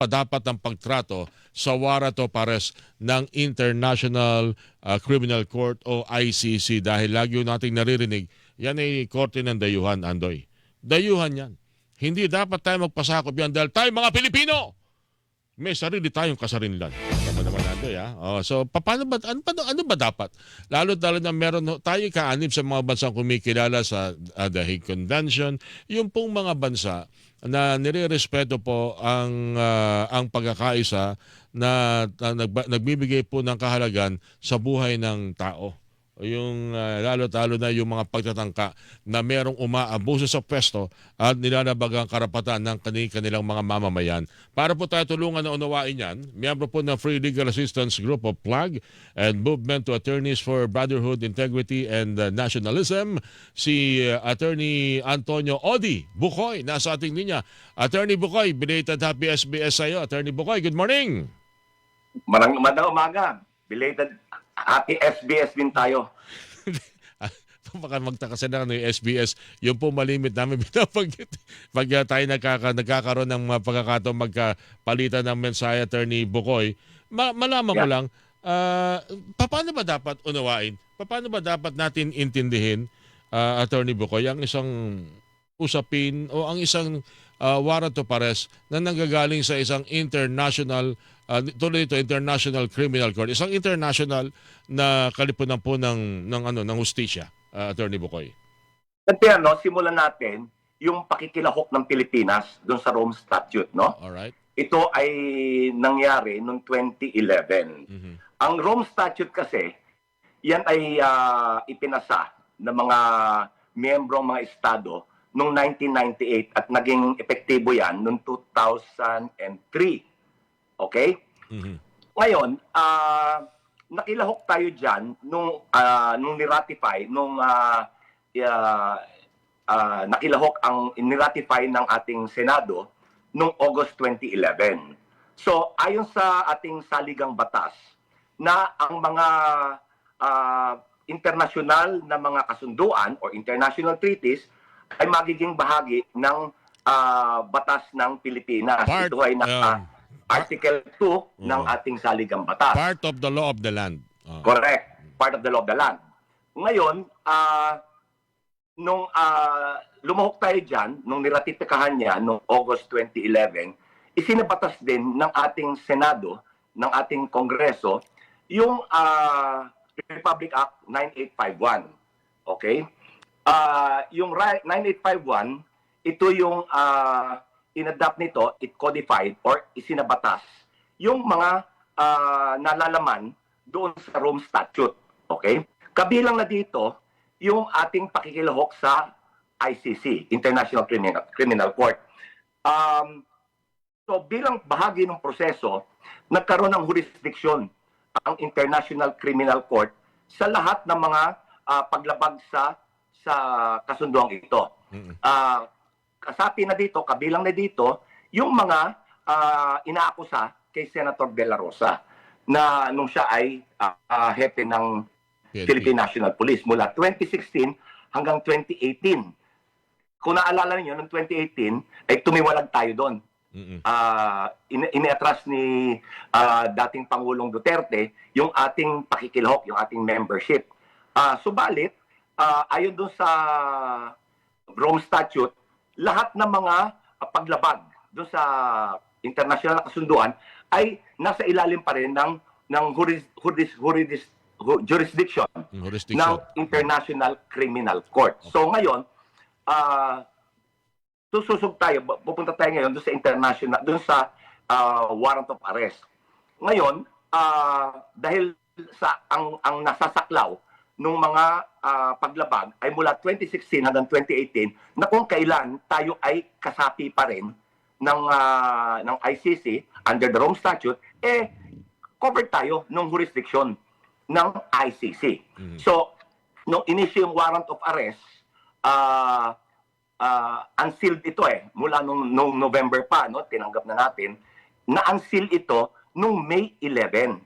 pa dapat ang pagtrato sa warrant of arrest ng International Criminal Court o ICC dahil lagi nating naririnig, yan ay korte ng dayuhan, Andoy. Dayuhan yan. Hindi dapat tayo magpasakop yan dahil tayo mga Pilipino, may sarili tayong kasarinlan. Tama naman Andoy, ha? So, paano ba, ano ba dapat? Lalo na meron tayo kaanib sa mga bansang kumikilala sa The Hague Convention, yung pong mga bansa na nirerespeto po ang pagkakaisa na nagbibigay po ng kahalagan sa buhay ng tao. Yung lalo-talo na yung mga pagtatangka na merong umaabuso sa pwesto at nilalabag ang karapatan ng kanilang mga mamamayan. Para po tayo tulungan na unawain yan, miyembro po ng Free Legal Assistance Group of PLAG and Movement to Attorneys for Brotherhood, Integrity and Nationalism, si Attorney Antonio Odi Bukoy, nasa ating linya. Attorney Bukoy, belated happy SBS sa iyo. Attorney Bukoy, good morning. Magandang umaga. Belated happy SBS din tayo. Baka magtaka sila ng SBS, yung po malimit namin binabanggit. Pag tayo nagkakaroon ng pagkakataon magkapalitan ng mensahe, Attorney Bukoy, malaman ko lang, paano ba dapat unawain? Paano ba dapat natin intindihin, Attorney Bukoy, ang isang usapin o ang isang warrant of arrest na nanggagaling sa isang international tuloy ito, International Criminal Court, isang international na kalipunan po ng hustisya, Attorney Bukoy. Kasi simulan natin yung pakikilahok ng Pilipinas doon sa Rome Statute, no? Alright. Ito ay nangyari noong 2011. Mm-hmm. Ang Rome Statute kasi, yan ay ipinasa ng mga miyembrong mga estado noong 1998 at naging epektibo yan noong 2003. Okay? Mm-hmm. Ngayon, nakilahok tayo dyan nung niratify, nakilahok ang niratify ng ating Senado noong August 2011. So, ayon sa ating saligang batas, na ang mga international na mga kasunduan or international treaties ay magiging bahagi ng batas ng Pilipinas. Ito ay Article 2 ng ating saligang batas. Part of the law of the land. Correct. Part of the law of the land. Ngayon, nung lumahok tayo dyan, nung niratipikahan niya noong August 2011, isinabatas din ng ating Senado, ng ating Kongreso, yung Republic Act 9851. Okay? Yung 9851, ito yung in-adapt nito, it codified or isinabatas yung mga nalalaman doon sa Rome Statute. Okay? Kabilang na dito yung ating pakikilahok sa ICC, International Criminal Court. So bilang bahagi ng proseso, nagkaroon ng jurisdiction ang International Criminal Court sa lahat ng mga paglabag sa kasunduang ito. Kasapi na dito, kabilang na dito, yung mga inaakusa kay Senator De La Rosa na nung siya ay hepe ng Philippine National Police mula 2016 hanggang 2018. Kung naalala niyo, noong 2018, ay tumiwalag tayo doon. Iniatras ni dating Pangulong Duterte yung ating pakikilahok, yung ating membership. Subalit, ayon doon sa Rome Statute, lahat ng mga paglabag doon sa international na kasunduan ay nasa ilalim pa rin ng jurisdiction ng International Criminal Court. So ngayon, sususog tayo, pupunta tayo ngayon doon sa international, doon sa warrant of arrest. Ngayon, dahil sa ang nasasaklaw nung mga paglabag ay mula 2016 hanggang 2018 na kung kailan tayo ay kasapi pa rin ng ICC under the Rome Statute, covered tayo ng jurisdiction ng ICC. So, nung inisyu yung warrant of arrest, unsealed ito mula nung November pa, tinanggap na natin, na unsealed ito nung May 11,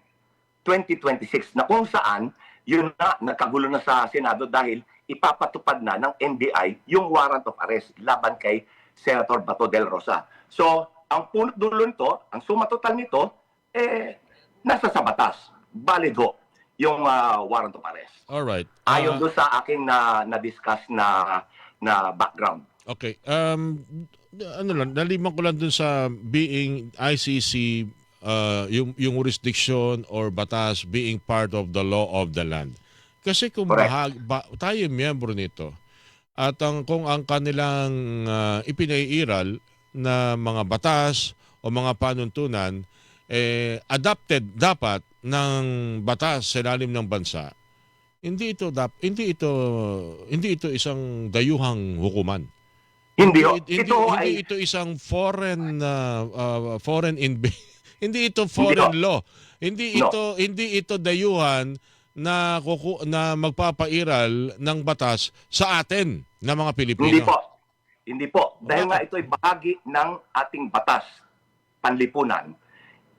2026, na kung saan yun na, nagkagulo na sa Senado dahil ipapatupad na ng NBI yung warrant of arrest laban kay Senator Bato del Rosa. So, ang punot dulo nito, ang suma total nito, nasa sa batas. Valid ho yung warrant of arrest. Alright. Ayon doon sa aking na-discuss na background. Okay. Ano lang, naliman ko lang dun sa being ICC, yung jurisdiction or batas being part of the law of the land. Kasi kung tayo miyembro nito, at kung ang kanilang ipinaiiral na mga batas o mga panuntunan adopted dapat ng batas sa ilalim ng bansa, hindi ito isang dayuhang hukuman. Hindi ito isang foreign hindi ito foreign law. Hindi ito dayuhan na magpapairal ng batas sa atin na mga Pilipino. Hindi po. Dahil nga ito ay bahagi ng ating batas panlipunan.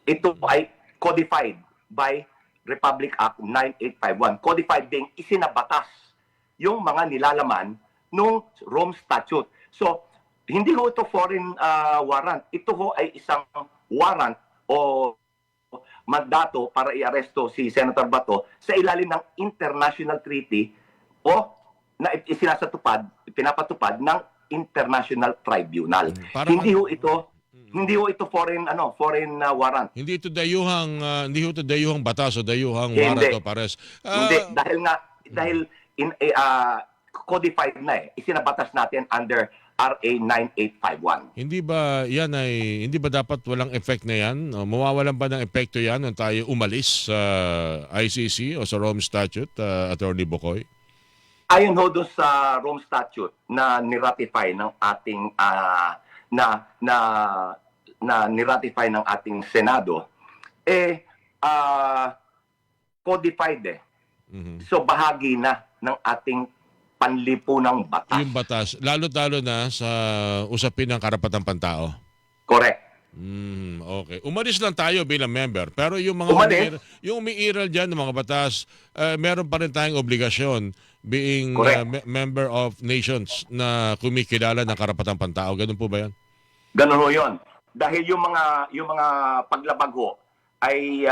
Ito ay codified by Republic Act 9851. Codified ding isinabatas yung mga nilalaman nung Rome Statute. So, hindi ho ito foreign warrant. Ito ho ay isang warrant o mandato para i-aresto si Senator Bato sa ilalim ng international treaty o na pinapatupad ng International Tribunal. Hindi ho ito foreign warrant. Hindi ito dayuhang batas o dayuhang warrant of arrest. Hindi dahil codified na isinabatas natin under RA 9851. Hindi ba dapat walang effect na yan? Mawawalan ba ng epekto yan nung tayo umalis sa ICC o sa Rome Statute, Attorney Bocoy? Ayon ho doon sa Rome Statute na niratify ng ating niratify ng ating Senado, codified Mm-hmm. So bahagi na ng ating panlipunang batas. Yung batas, lalo-lalo na sa usapin ng karapatang pantao. Correct. Okay. Umalis lang tayo bilang member. Pero yung mga yung umiiral dyan ng mga batas, meron pa rin tayong obligasyon being member of nations na kumikilala ng karapatang pantao. Ganun po ba yan? Ganun ho yun. Dahil yung mga paglabag ho ay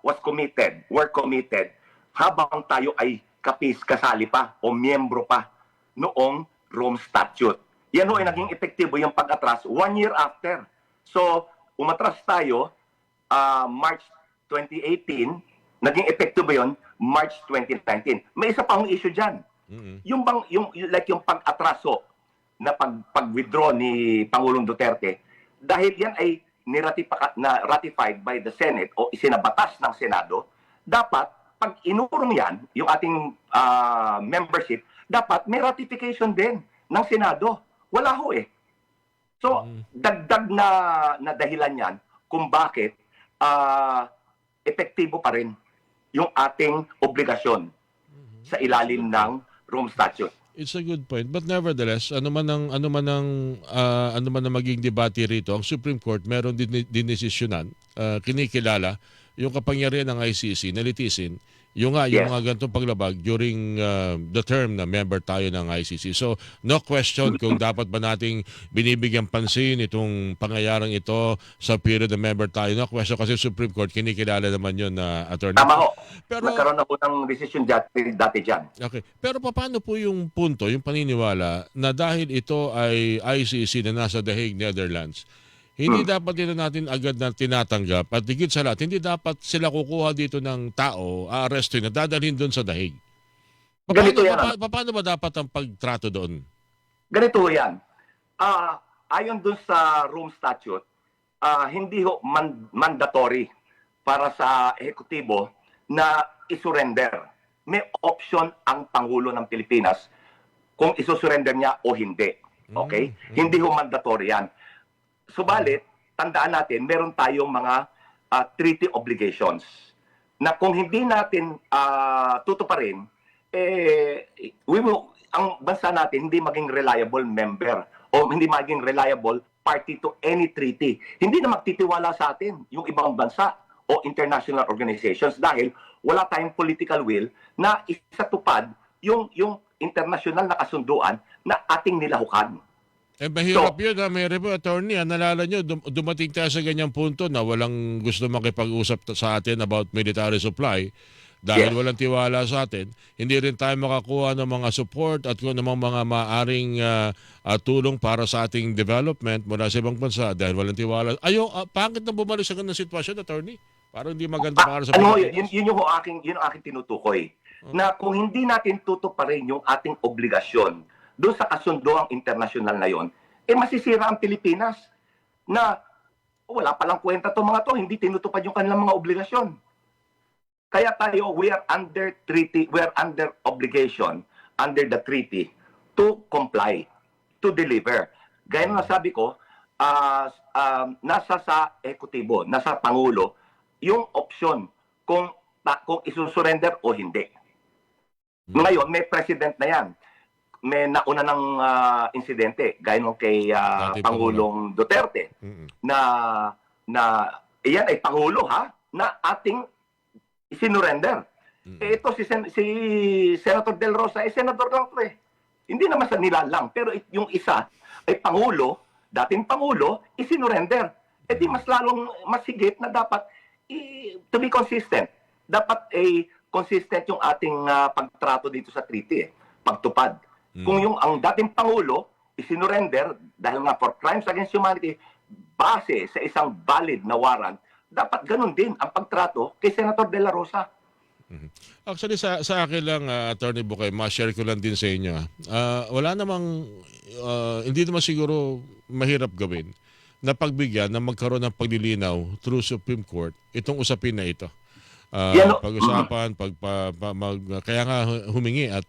were committed habang tayo ay kasali pa o miyembro pa noong Rome Statute. Yan ho ay naging epektibo yung pag-atras 1 year after. So, umatras tayo March 2018, naging epektibo yun March 2019. May isa pa hong issue dyan. Yung pag-atraso na pag-withdraw ni Pangulong Duterte, dahil yan ay ratified by the Senate o isinabatas ng Senado, dapat pag inurong yan, yung ating membership, dapat may ratification din ng Senado. Wala ho eh. So, dagdag na dahilan yan kung bakit epektibo pa rin yung ating obligasyon sa ilalim ng Rome Statute. It's a good point. But nevertheless, ano man ang maging debate rito, ang Supreme Court meron dinesisyonan, kinikilala yung kapangyarihan ng ICC na litisin yung mga ganitong paglabag during the term na member tayo ng ICC. So, no question kung dapat ba nating binibigyan pansin itong pangyayarang ito sa period na member tayo. No question kasi Supreme Court, kinikilala naman yun na attorney. Tama ho. Pero nagkaroon na po ng decision dati dyan. Okay. Pero paano po yung punto, yung paniniwala na dahil ito ay ICC na nasa The Hague, Netherlands, hindi dapat dito natin agad na tinatanggap at higit sa lahat, hindi dapat sila kukuha dito ng tao, aaresto na dadalhin doon sa dahig. Paano ba dapat ang pagtrato doon? Ganito yan. Ayon doon sa Rome Statute, hindi ho mandatory para sa ehekutibo na isurrender. May option ang Pangulo ng Pilipinas kung isusurrender niya o hindi. Okay? Hindi ho mandatory yan. Subalit, tandaan natin, meron tayong mga treaty obligations na kung hindi natin tutuparin, ang bansa natin hindi maging reliable member o hindi maging reliable party to any treaty. Hindi na magtitiwala sa atin yung ibang bansa o international organizations dahil wala tayong political will na isatupad yung international na kasunduan na ating nilahukan. Mahirap yun, may attorney. Nalala nyo, dumating tayo sa ganyang punto na walang gusto makipag-usap sa atin about military supply dahil Yes. walang tiwala sa atin. Hindi rin tayo makakuha ng mga support at kung namang mga maaring tulong para sa ating development mula sa ibang bansa dahil walang tiwala. Pangit na bumalik sa ganang sitwasyon, attorney? Parang hindi maganda para sa Ano, Pilipinas. yun yung aking tinutukoy. Na kung hindi natin tutuparin yung ating obligasyon doon sa kasunduang internasyonal na yon, masisira ang Pilipinas na wala palang kwenta itong mga to, hindi tinutupad yung kanilang mga obligasyon. Kaya tayo, we are under obligation, under the treaty, to comply, to deliver. Gaya na sabi ko, nasa sa ekutibo, nasa Pangulo, yung option kung isusurrender o hindi. Ngayon, may president na yan. May nauna ng insidente, gaya nung kay Pangulong Duterte, na iyan ay Pangulo na ating isinurrender. Ito si Senator Del Rosa, senador lang to Hindi naman sa nilalang, pero yung isa ay Pangulo, dating Pangulo, isinurrender. Di mas lalong masigit na dapat to be consistent. Dapat consistent yung ating pagtrato dito sa treaty, pagtupad. Kung yung ang dating Pangulo isinurrender dahil nga for crimes against humanity base sa isang valid na warrant, dapat ganun din ang pagtrato kay Senator De La Rosa. Actually, sa akin lang, Attorney Bukay, ma-share ko lang din sa inyo. Wala namang, hindi naman siguro mahirap gawin na pagbigyan na magkaroon ng paglilinaw through Supreme Court itong usapin na ito. Pag-usapan, kaya nga humingi at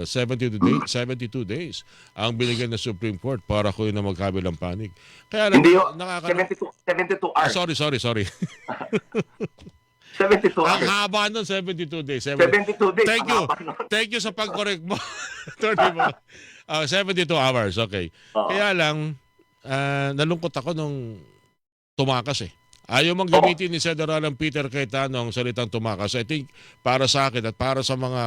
72 days ang binigyan ng Supreme Court para ko na magkabilang panig. Kaya lang, Hindi 72 hours. Sorry. 72 hours. Ang haba nun, 72 days. 72 days. Thank you sa pag-correct mo. 72 hours, okay. Kaya lang, nalungkot ako nung tumakas Ayaw mang gamitin ni Senador Peter Cayetano ang salitang tumakas. I think para sa akin at para sa mga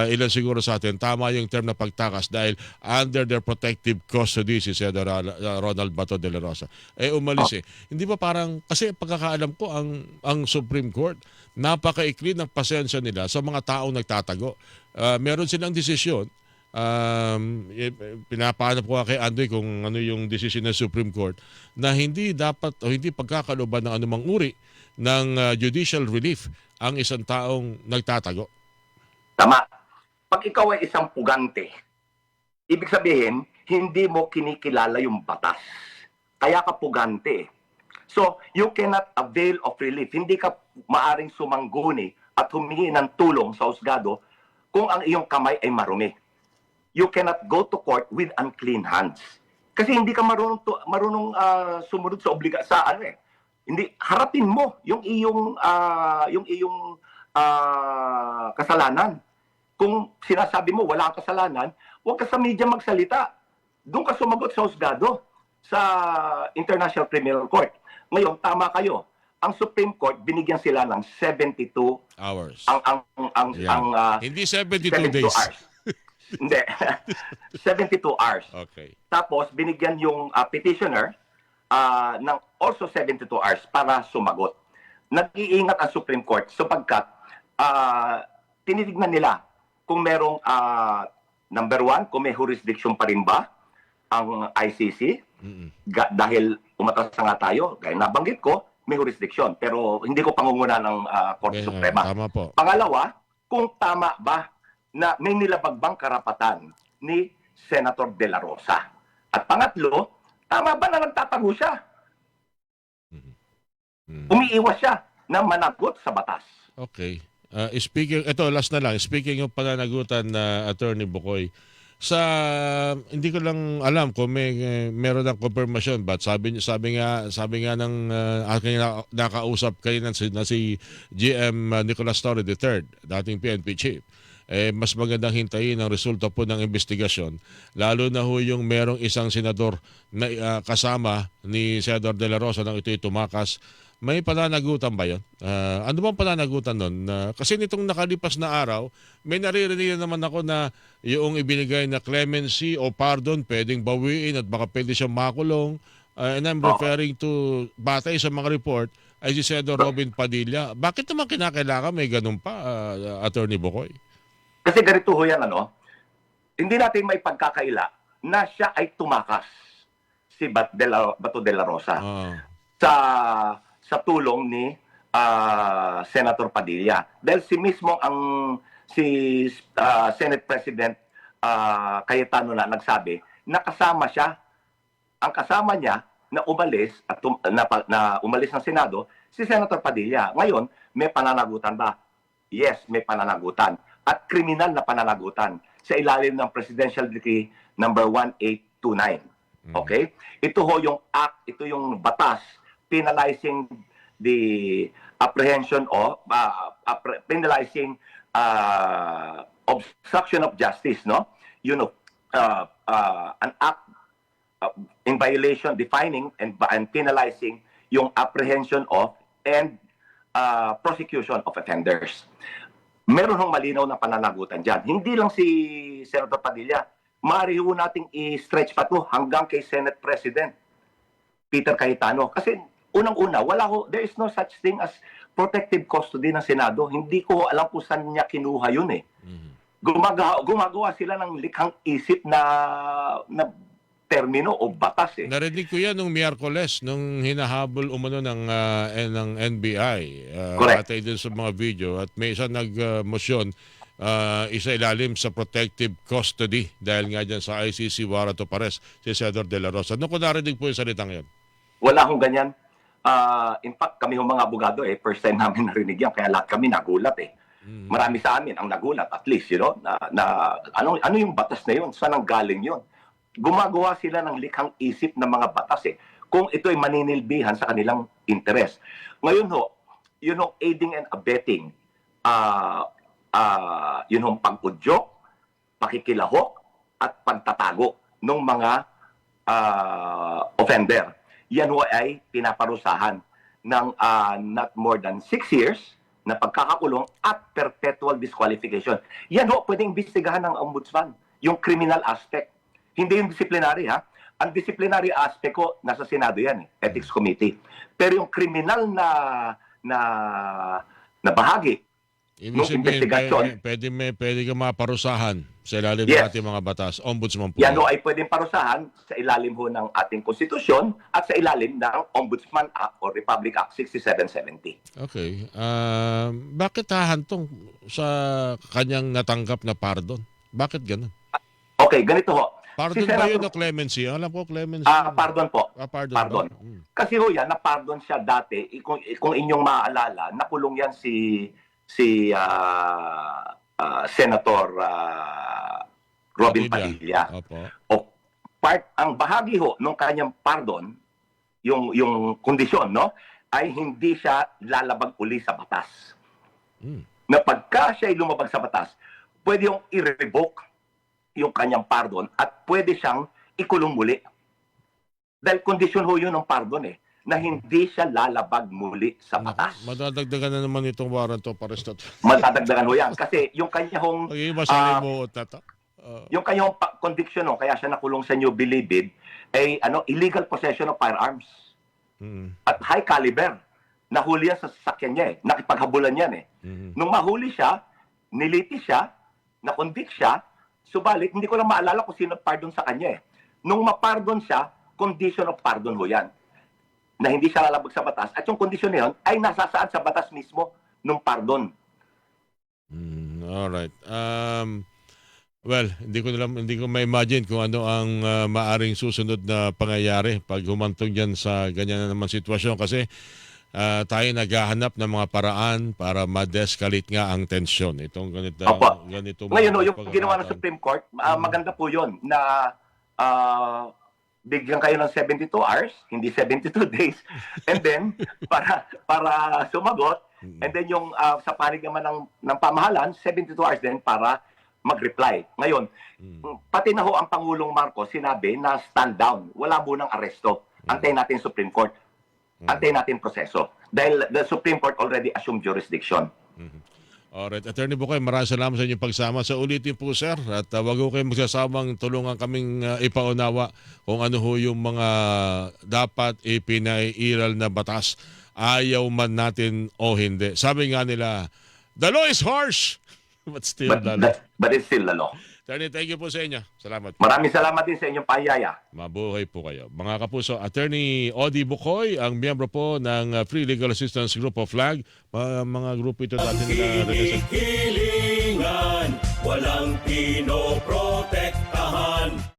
ilan siguro sa atin, tama yung term na pagtakas dahil under their protective custody si Senador Ronald Bato de la Rosa. Umalis Hindi ba parang, kasi pagkakaalam ko ang Supreme Court, napakaikli ng pasensya nila sa mga taong nagtatago. Meron silang desisyon. Pinapahanap ko kay Andoy kung ano yung decision ng Supreme Court na hindi dapat o hindi pagkakalooban ng anumang uri ng judicial relief ang isang taong nagtatago. Tama. Pag ikaw ay isang pugante, ibig sabihin, hindi mo kinikilala yung batas. Kaya ka pugante. So, you cannot avail of relief. Hindi ka maaring sumangguni at humingi ng tulong sa husgado kung ang iyong kamay ay marumi. You cannot go to court with unclean hands. Kasi hindi ka marunong sumunod sa Hindi harapin mo yung iyong kasalanan. Kung sinasabi mo wala kang kasalanan, huwag ka sa media magsalita. Doon ka sumagot sa husgado sa International Criminal Court. Ngayon, tama kayo. Ang Supreme Court binigyan sila ng 72 hours. Hindi 72 days. Hours. Hindi. 72 hours. Okay. Tapos, binigyan yung petitioner ng also 72 hours para sumagot. Nag-iingat ang Supreme Court sapagkat tinitignan nila kung merong number one, kung may jurisdiction pa rin ba ang ICC. Dahil umatas na nga tayo, gaya nabanggit ko, may jurisdiction. Pero hindi ko pangunguna ng Korte Suprema. Tama po. Pangalawa, kung tama ba na may nilabagbang karapatan ni Senator De La Rosa. At pangatlo, tama ba na nagtatago siya? Umiiwas siya na managot sa batas. Okay. Last na lang. Speaking of pananagutan na Attorney Bukoy, hindi ko lang alam kung meron ng confirmation but sabi nga ng aking nakausap kayo na si GM Nicolas Torre III, dating PNP chief. mas magandang hintayin ang resulta po ng investigasyon. Lalo na ho yung merong isang senador na kasama ni Senador De La Rosa nang ito'y tumakas. May pananagutan ba yun? Ano bang pananagutan nun? Kasi nitong nakalipas na araw, may naririnig na naman ako na yung ibinigay na clemency o pardon pwedeng bawiin at baka pwede siyang makulong. And I'm referring to, batay sa mga report, ay si Senador Robin Padilla. Bakit naman kinakailangan may ganun pa, Attorney Bocoy? Kasi ganito ho yan, hindi natin may pagkakaila na siya ay tumakas, si Bato de la Rosa, sa tulong ni Senator Padilla. Dahil si Senate President Cayetano na nagsabi na kasama siya, ang kasama niya na umalis at na umalis ng Senado, si Senator Padilla. Ngayon, may pananagutan ba? Yes, may pananagutan. At kriminal na pananagutan sa ilalim ng Presidential Decree number 1829. Okay? Ito ho yung act, ito yung batas penalizing the apprehension of penalizing obstruction of justice, no? An act in violation, defining and penalizing yung apprehension of and prosecution of offenders. Meron hong malinaw na pananagutan dyan. Hindi lang si Senator Padilla, maaari ho nating i-stretch pa to hanggang kay Senate President Peter Cayetano. Kasi unang-una, there is no such thing as protective custody ng Senado. Hindi ko alam kung saan niya kinuha yun eh. Gumagawa sila ng likhang isip na termino o batas eh. Narinig ko yan nung Miyerkules, nung hinahabol umano ng NBI. Correct. Atay din sa mga video. At may isang nag-motion, isa ilalim sa protective custody dahil nga dyan sa ICC warrant of arrest si Senador De La Rosa. Ano ko narinig po yung salitang yan? Wala akong ganyan. In fact, kami yung mga abogado first time namin narinig yan, kaya lahat kami nagulat eh. Marami sa amin ang nagulat, at least, ano yung batas na yun? Saan ang galing yun? Gumagawa sila ng likhang isip ng mga batas eh, kung ito ay maninilbihan sa kanilang interes. Ngayon yun ho, aiding and abetting, yun ho, pag-udyok, pakikilahok, at pagtatago ng mga offender. Yan ho ay pinaparusahan ng not more than 6 years na pagkakakulong at perpetual disqualification. Yan ho, pwedeng imbestigahan ng ombudsman, yung criminal aspect. Hindi yung disciplinary ha. Ang disciplinary aspect ko, nasa Senado yan Ethics Committee. Pero yung criminal na bahagi ng investigasyon, pwede ka maparusahan sa ilalim ng ating mga batas. Ombudsman po. Yan ho ay pwedeng parusahan sa ilalim ho ng ating konstitusyon at sa ilalim ng Ombudsman Act or Republic Act 6770. Okay. Bakit hahantong sa kanyang natanggap na pardon? Bakit ganun? Okay, ganito ho. Pardon ba yun o clemency? Alam ko clemency. Pardon po. Pardon. Kasi ho yan, na-pardon siya dati. Kung inyong maaalala, nakulong yan si Senator Robin Padilla. Opo. Ang bahagi ho nung kanyang pardon, yung kondisyon, no, ay hindi siya lalabag uli sa batas. Na pagka siya ay lumabag sa batas, pwede yung i-revoke yung kanyang pardon at pwede siyang ikulong muli. Dahil kondisyon ho yun ng pardon na hindi siya lalabag muli sa batas. Madadagdagan na naman itong warrant of arrest. Madadagdagan ho yan. Kasi yung kanyang yung kanyang conviction, kaya siya nakulong sa New Bilibid, ay illegal possession of firearms. At high caliber. Nahuli yan sa sasakyan niya nakipaghabulan yan Nung mahuli siya, niliti siya, na-convict siya, subalit, hindi ko lang maalala kung sino pardon sa kanya Nung ma-pardon siya, condition of pardon ho yan. Na hindi siya lalabag sa batas. At yung condition na yun ay nasasaad sa batas mismo nung pardon. Alright. Well, hindi ko ma-imagine kung ano ang maaring susunod na pangyayari pag humantong dyan sa ganyan na naman sitwasyon kasi tayo naghahanap ng mga paraan para ma-descalate nga ang tensyon. Itong ganito. Ngayon, yung ginawa ng Supreme Court, maganda po yun na bigyan kayo ng 72 hours, hindi 72 days. And then, para sumagot, And then yung sa panig naman ng pamahalaan, 72 hours din para mag-reply. Ngayon, pati na ho ang Pangulong Marcos sinabi na stand down. Wala munang aresto. Antayin natin Supreme Court. Antayin natin proseso. Dahil the Supreme Court already assumed jurisdiction. Alright, Attorney Bukoy, maraming salamat sa inyong pagsama. Sa ulitin po, sir, at wag ho kayong magsasamang tulungan kaming ipaunawa kung ano ho yung mga dapat ipinairal na batas. Ayaw man natin o hindi. Sabi nga nila, the law is harsh, but still the law. But it's still the law. Attorney, thank you po sa inyo. Salamat. Maraming salamat din sa inyong paanyaya. Mabuhay po kayo. Mga kapuso, Attorney Odi Bukoy, ang miyembro po ng Free Legal Assistance Group of FLAG. Mga grupo ito dati nila. Hilingan, walang pinoprotektahan.